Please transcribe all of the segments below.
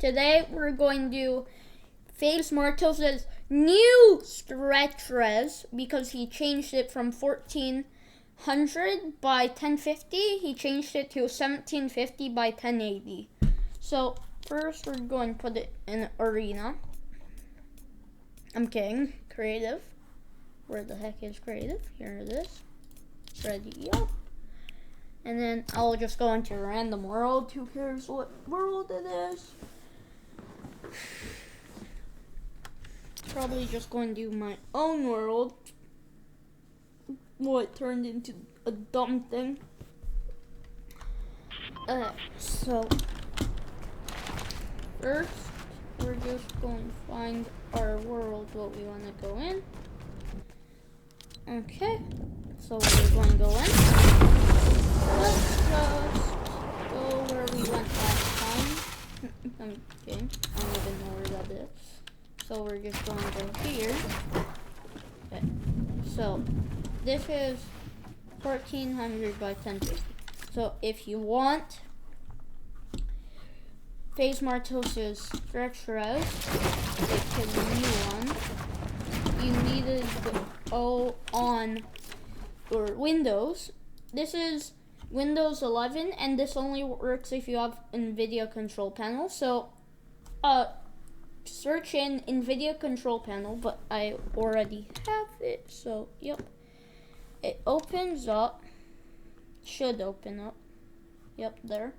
Today we're going to do FaZe Martoz's new stretch res because he changed it from 1400 by 1050. He changed it to 1750 by 1080. So first we're going to put it in arena. I'm kidding. Creative. Where the heck is creative? Here it is. Ready up. And then I'll just go into random world. Who cares what world it is? Probably just going to do my own world. What turned into a dumb thing. So first we're just going to find our world, what we want to go in. Okay, so we're going to go in. Let's just go where we went last time. I'm kidding. I don't even know where that is. So we're just going to go here. Okay. So this is 1400 by 1050. So if you want FaZe Martoz's stretch res, it's a new one. You needed to go on or Windows. This is Windows 11, and this only works if you have NVIDIA Control panel. So, search in NVIDIA Control panel, but I already have it. So, yep, it opens up. Should open up. Yep, there.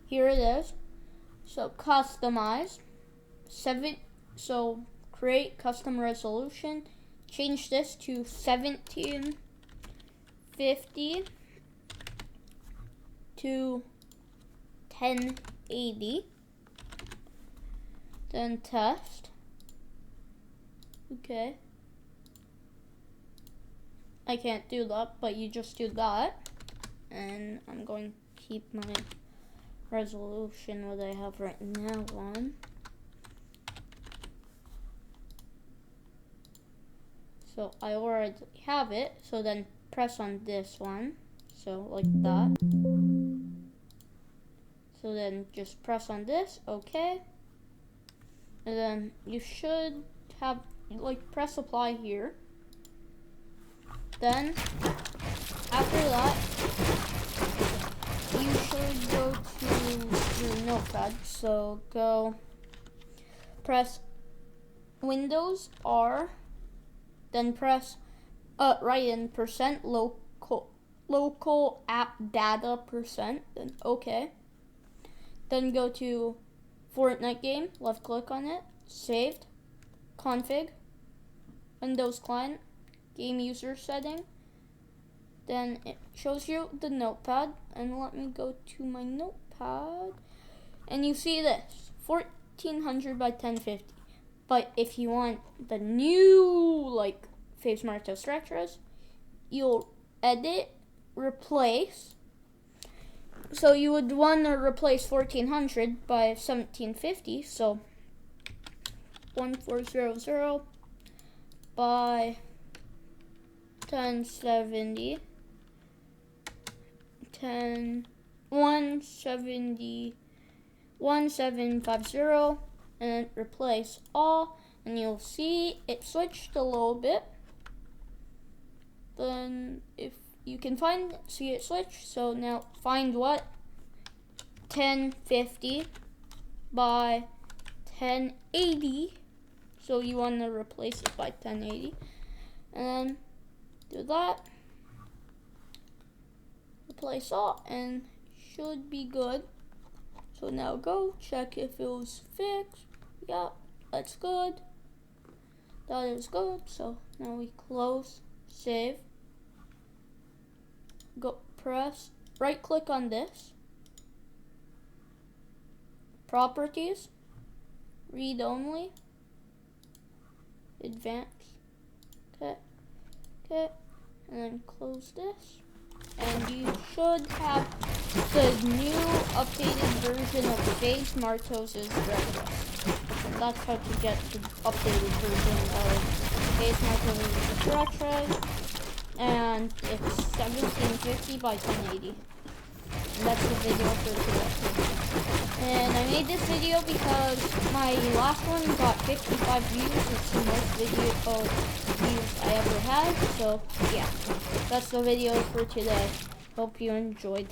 Here it is. So customize. Create custom resolution. Change this to 1750 to 1080. Then test. Okay. I can't do that, but you just do that. And I'm going to keep my resolution what I have right now on. So I already have it, so then press on this one, so like that. So then just press on this, okay. And then you should have, like, press apply here. Then, after that, you should go to your notepad. So go, press Windows R, then press write in local app data %, then okay. Then go to Fortnite game, left click on it, saved, config, Windows client, game user setting. Then it shows you the notepad, and let me go to my notepad, and you see this 1400 by 1050. But if you want the new, like, FaZe Martoz stretch res, you'll edit, replace. So you would want to replace 1400 by 1750. So 1400 by 1070. 1750, and replace all, and you'll see it switched a little bit. Then if you can see it switch. So now find what? 1050 by 1080. So you want to replace it by 1080, and then do that. Replace all, and should be good. So now go check if it was fixed. Yeah, that's good. That is good. So now we close, save. Go press right click on this. Properties, read only, advanced. Okay, and then close this. And you should have the new updated version of FaZe Martoz's stretch res. And that's how to get the updated version of FaZe Martoz's stretch res. And it's 1750 by 1080. And that's the video for today. And I made this video because my last one got 55 views. It's the most views I ever had. So yeah, that's the video for today. Hope you enjoyed.